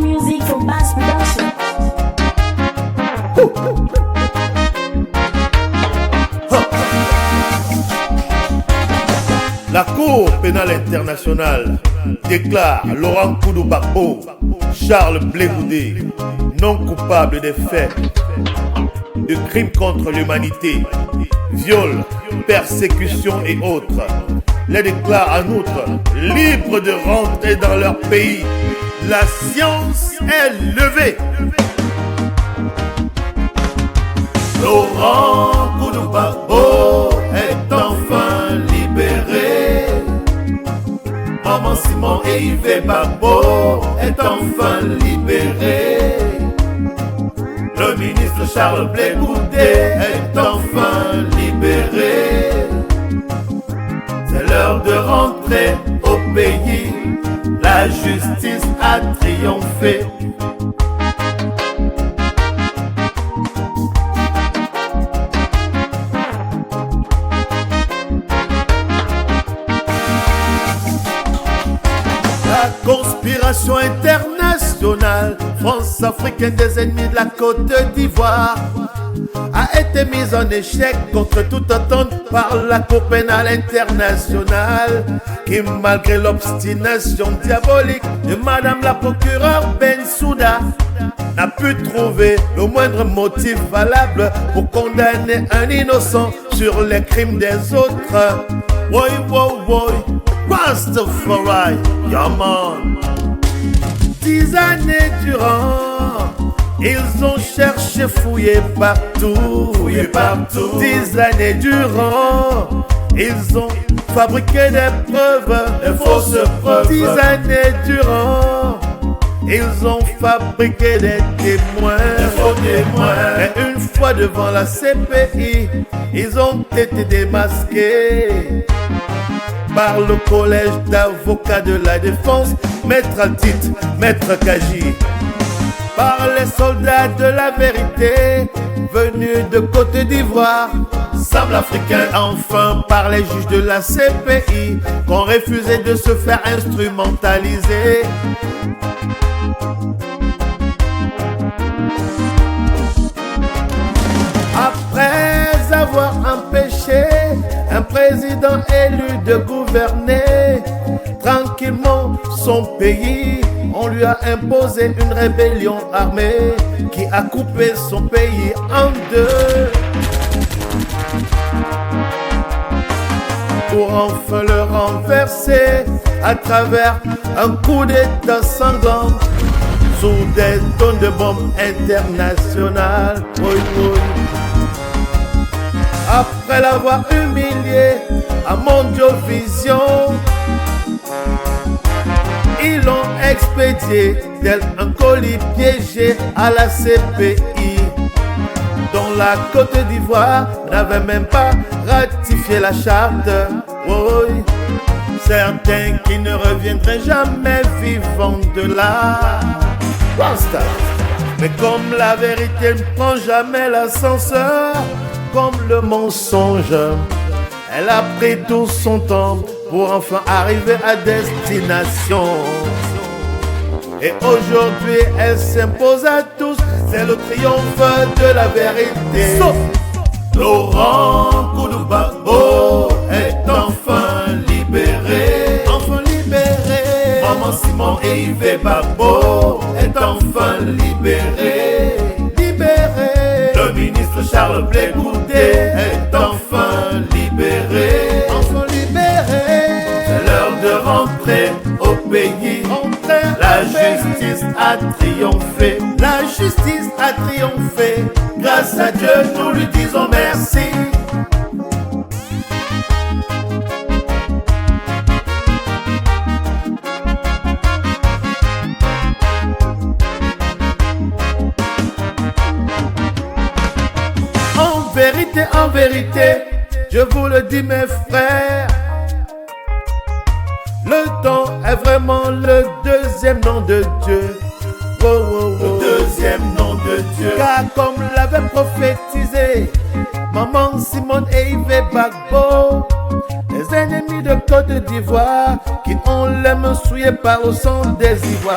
Music from Bass Production. La Cour pénale internationale déclare Laurent Koudou Gbagbo, Charles Blé Goudé, non coupable des faits de crimes contre l'humanité, viol, persécution et autres. Les déclare en outre libres de rentrer dans leur pays. La science est levée. Laurent Koudou Gbagbo est enfin libéré. Maman Simon et Yves Gbagbo est enfin libéré. Le ministre Charles Blé Goudé est enfin libéré. C'est l'heure de rentrer au pays. La justice a triomphé. La conspiration internationale, France africaine des ennemis de la Côte d'Ivoire, a été mise en échec contre toute attente par la Cour pénale internationale, qui malgré l'obstination diabolique de Madame la procureure Bensouda, n'a pu trouver le moindre motif valable pour condamner un innocent sur les crimes des autres. Woy, woy, woy, Rastafari, yeah man. 10 années durant, ils ont cherché, fouillé partout, 10 années durant, ils ont fabriqué des preuves, des fausses preuves. 10 années durant, ils ont fabriqué des témoins, des faux témoins. Mais une fois devant la CPI, ils ont été démasqués par le collège d'avocats de la défense, Maître Altit, Maître Kaji, par les soldats de la vérité venus de Côte d'Ivoire, Sable africain, enfin par les juges de la CPI qui ont refusé de se faire instrumentaliser. Après avoir empêché un président élu de gouverner tranquillement son pays, on lui a imposé une rébellion armée qui a coupé son pays en deux. Pour enfin le renverser à travers un coup d'état sanglant sous des tonnes de bombes internationales. Oui, oui. Après l'avoir humilié à Mondiovision, ils l'ont expédié tel un colis piégé à la CPI, dont la Côte d'Ivoire n'avait même pas ratifié la charte. Oui, certains qui ne reviendraient jamais vivants de là. Basta. Mais comme la vérité ne prend jamais l'ascenseur, comme le mensonge, elle a pris tout son temps pour enfin arriver à destination. Et aujourd'hui, elle s'impose à tous, c'est le triomphe de la vérité. Sauf Laurent Koudou Gbagbo est enfin libéré. Enfin libéré. Maman Simon et Yves Gbagbo est enfin libéré. Libéré. Le ministre Charles Blé Goudé est enfin libéré. Enfin libéré. C'est l'heure de rentrer au pays. La justice a triomphé. La justice a triomphé. Grâce à Dieu, nous lui disons merci. En vérité, je vous le dis mes frères, le temps est vraiment le deuxième nom de Dieu. Oh, oh, oh. Le deuxième nom de Dieu. Car comme l'avait prophétisé Maman Simone et Yves Gbagbo, les ennemis filles de Côte d'Ivoire qui ont les mains souillées par le sang des Ivoires.